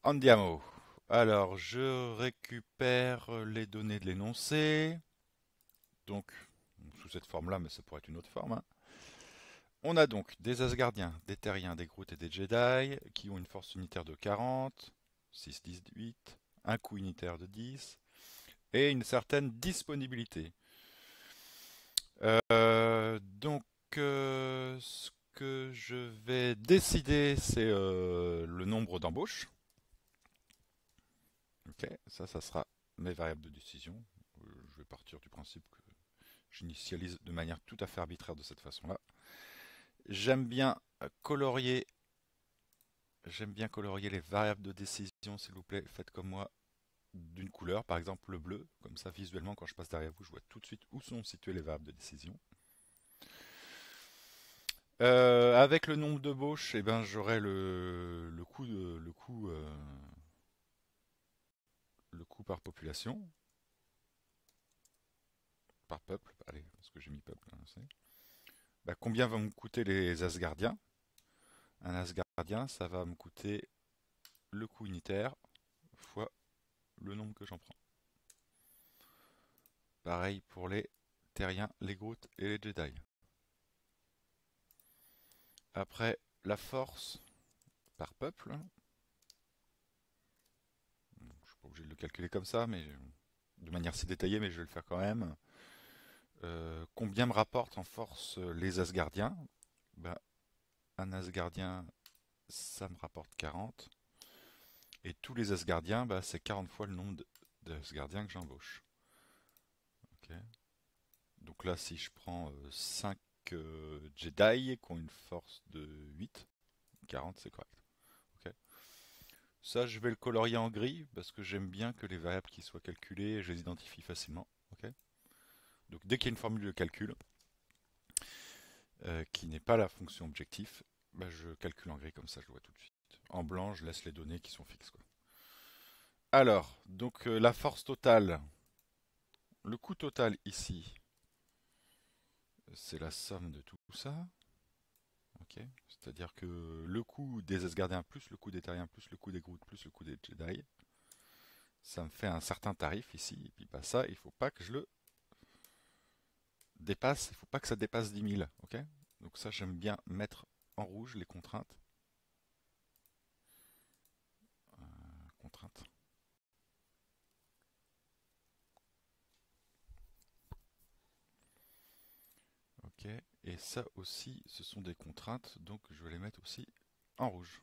Andiamo. Alors, je récupère les données de l'énoncé. Donc, sous cette forme-là, mais ça pourrait être une autre forme, hein. On a donc des Asgardiens, des Terriens, des Groot et des Jedi qui ont une force unitaire de 40, 6, 10, 8, un coût unitaire de 10 et une certaine disponibilité. Donc, ce que je vais décider, c'est le nombre d'embauches. Ok, ça sera mes variables de décision. Je vais partir du principe que j'initialise de manière tout à fait arbitraire de cette façon-là. J'aime bien colorier, j'aime bien colorier les variables de décision, s'il vous plaît. Faites comme moi d'une couleur, par exemple le bleu. Comme ça, visuellement, quand je passe derrière vous, je vois tout de suite où sont situées les variables de décision. Avec le nombre de bauches, eh ben, j'aurai le coût par population, par peuple. Allez, parce que j'ai mis peuple, hein, bah, combien vont me coûter les Asgardiens? Un Asgardien, ça va me coûter le coût unitaire fois le nombre que j'en prends. Pareil pour les Terriens, les Groot et les Jedi. Après, la force par peuple. Je ne suis pas obligé de le calculer comme ça, mais de manière si détaillée, mais je vais le faire quand même. Combien me rapportent en force les Asgardiens? Ben, un Asgardien, ça me rapporte 40. Et tous les Asgardiens, ben, c'est 40 fois le nombre d'Asgardiens que j'embauche. Ok. Donc là, si je prends 5 Jedi qui ont une force de 8, 40, c'est correct. Ok. Ça, je vais le colorier en gris parce que j'aime bien que les variables qui soient calculées, je les identifie facilement. Ok. Donc dès qu'il y a une formule de calcul qui n'est pas la fonction objectif, bah, je calcule en gris comme ça, je le vois tout de suite. En blanc, je laisse les données qui sont fixes, quoi. Alors, donc la force totale, le coût total ici, c'est la somme de tout ça. Ok. C'est-à-dire que le coût des Asgardiens plus le coût des Terriens plus le coût des Groot plus le coût des Jedi, ça me fait un certain tarif ici. Et puis bah, ça, il faut pas que je le dépasse, il faut pas que ça dépasse 10 000. Ok. Donc ça, j'aime bien mettre en rouge les contraintes. Contraintes. Ok. Et ça aussi, ce sont des contraintes, donc je vais les mettre aussi en rouge.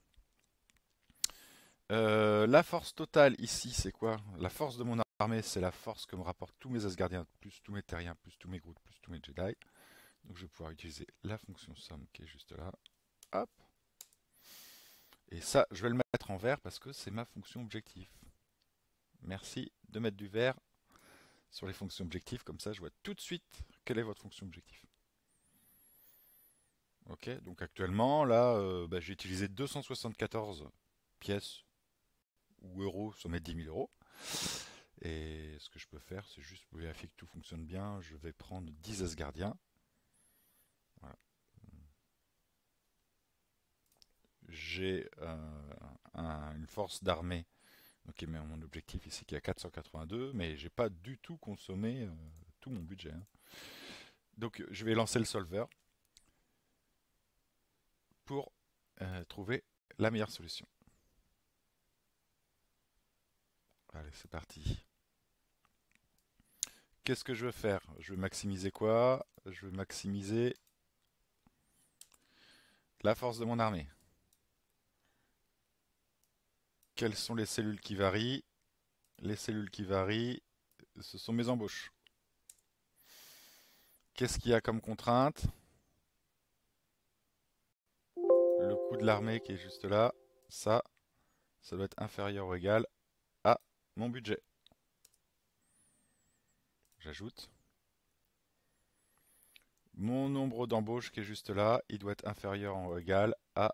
La force totale ici, c'est quoi? La force de mon armée, c'est la force que me rapportent tous mes Asgardiens, plus tous mes Terriens, plus tous mes Groot, plus tous mes Jedi. Donc je vais pouvoir utiliser la fonction somme qui est juste là. Hop. Et ça, je vais le mettre en vert parce que c'est ma fonction objectif. Merci de mettre du vert sur les fonctions objectives, comme ça je vois tout de suite quelle est votre fonction objectif. Ok, donc actuellement, là, bah, j'ai utilisé 274 pièces ou euros sur mes 10 000 euros. Et ce que je peux faire, c'est juste pour vérifier que tout fonctionne bien. Je vais prendre 10 Asgardiens. Voilà. J'ai une force d'armée, donc mon objectif ici qui est à 482, mais j'ai pas du tout consommé tout mon budget, hein. Donc je vais lancer le solver pour trouver la meilleure solution. Allez, c'est parti. Qu'est-ce que je veux faire? Je vais maximiser quoi? Je vais maximiser la force de mon armée. Quelles sont les cellules qui varient? Les cellules qui varient, ce sont mes embauches. Qu'est-ce qu'il y a comme contrainte? Le coût de l'armée qui est juste là. Ça doit être inférieur ou égal à mon budget. J'ajoute. Mon nombre d'embauches qui est juste là, il doit être inférieur ou égal à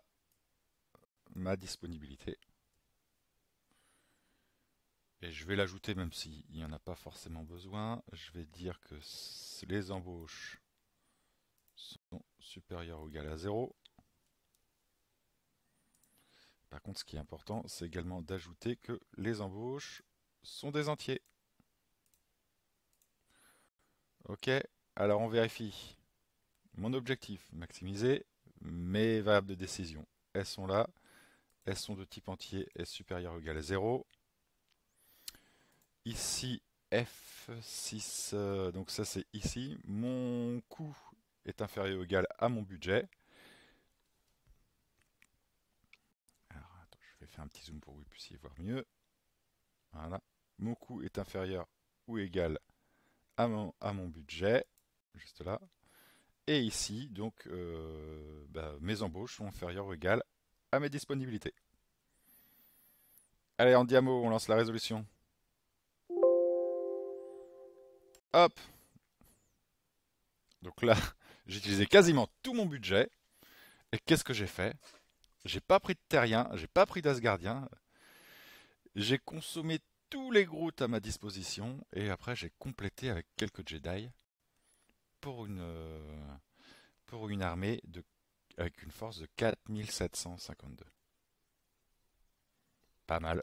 ma disponibilité. Et je vais l'ajouter même s'il n'y en a pas forcément besoin. Je vais dire que les embauches sont supérieures ou égales à 0. Par contre, ce qui est important, c'est également d'ajouter que les embauches sont des entiers. Ok, alors on vérifie. Mon objectif, maximiser mes variables de décision. Elles sont là, elles sont de type entier, S supérieur ou égal à 0. Ici, F6, donc ça c'est ici. Mon coût est inférieur ou égal à mon budget. Alors, attends, je vais faire un petit zoom pour que vous puissiez voir mieux. Voilà. Mon coût est inférieur ou égal à mon budget, juste là. Et ici, donc, mes embauches sont inférieures ou égales à mes disponibilités. Allez, en diamo, on lance la résolution. Hop. Donc là, j'ai utilisé quasiment tout mon budget. Et qu'est-ce que j'ai fait? J'ai pas pris de terrien, j'ai pas pris d'Asgardien. J'ai consommé tous les Groot à ma disposition. Et après, j'ai complété avec quelques Jedi pour pour une armée avec une force de 4752. Pas mal.